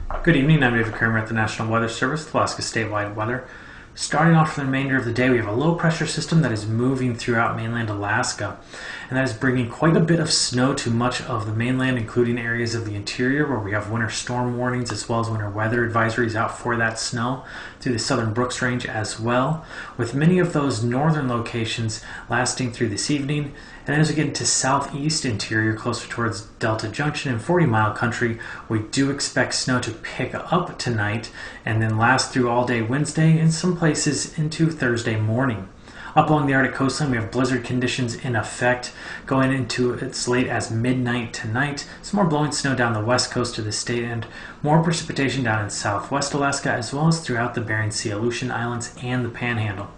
Good evening, I'm David Kramer at the National Weather Service, Alaska statewide weather. Starting off for the remainder of the day, we have a low pressure system that is moving throughout mainland Alaska, and that is bringing quite a bit of snow to much of the mainland, including areas of the interior where we have winter storm warnings as well as winter weather advisories out for that snow through the southern Brooks Range as well, with many of those northern locations lasting through this evening. And as we get into southeast interior, closer towards Delta Junction and 40 Mile Country, we do expect snow to pick up tonight and then last through all day Wednesday, in some places into Thursday morning. Up along the Arctic coastline, we have blizzard conditions in effect going into as late as midnight tonight. Some more blowing snow down the west coast of the state and more precipitation down in southwest Alaska, as well as throughout the Bering Sea, Aleutian Islands, and the Panhandle.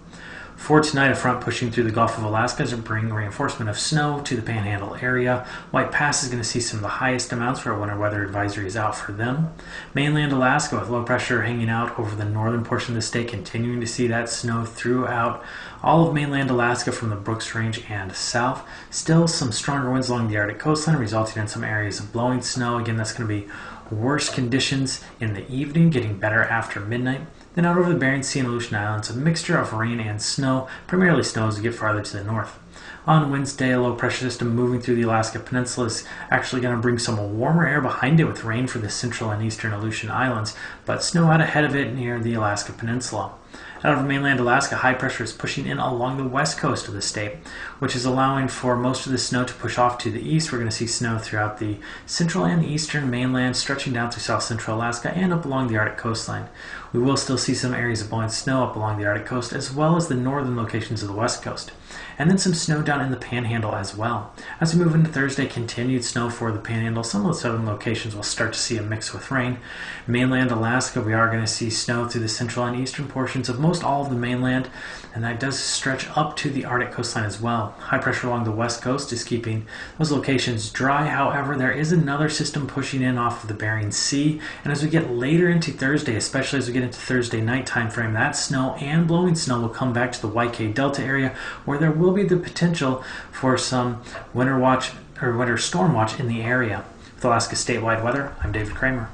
For tonight, a front pushing through the Gulf of Alaska is bringing reinforcement of snow to the Panhandle area. White Pass is going to see some of the highest amounts where winter weather advisory is out for them. Mainland Alaska, with low pressure hanging out over the northern portion of the state, continuing to see that snow throughout all of mainland Alaska from the Brooks Range and south. Still some stronger winds along the Arctic coastline, resulting in some areas of blowing snow. Again, that's going to be worse conditions in the evening, getting better after midnight. Then out over the Bering Sea and Aleutian Islands, a mixture of rain and snow, primarily snow as we get farther to the north. On Wednesday, a low pressure system moving through the Alaska Peninsula is actually going to bring some warmer air behind it with rain for the central and eastern Aleutian Islands, but snow out ahead of it near the Alaska Peninsula. Out over mainland Alaska, high pressure is pushing in along the west coast of the state, which is allowing for most of the snow to push off to the east. We're going to see snow throughout the central and eastern mainland, stretching down through south central Alaska and up along the Arctic coastline. We will still see some areas of blowing snow up along the Arctic coast, as well as the northern locations of the west coast. And then some snow down in the Panhandle as well. As we move into Thursday, continued snow for the Panhandle. Some of the southern locations will start to see a mix with rain. Mainland Alaska, we are going to see snow through the central and eastern portions of most all of the mainland, and that does stretch up to the Arctic coastline as well. High pressure along the west coast is keeping those locations dry. However, there is another system pushing in off of the Bering Sea, and as we get later into Thursday, especially as we get into Thursday night time frame, that snow and blowing snow will come back to the YK Delta area, where there will be the potential for some winter watch or winter storm watch in the area. With Alaska statewide weather, I'm David Kramer.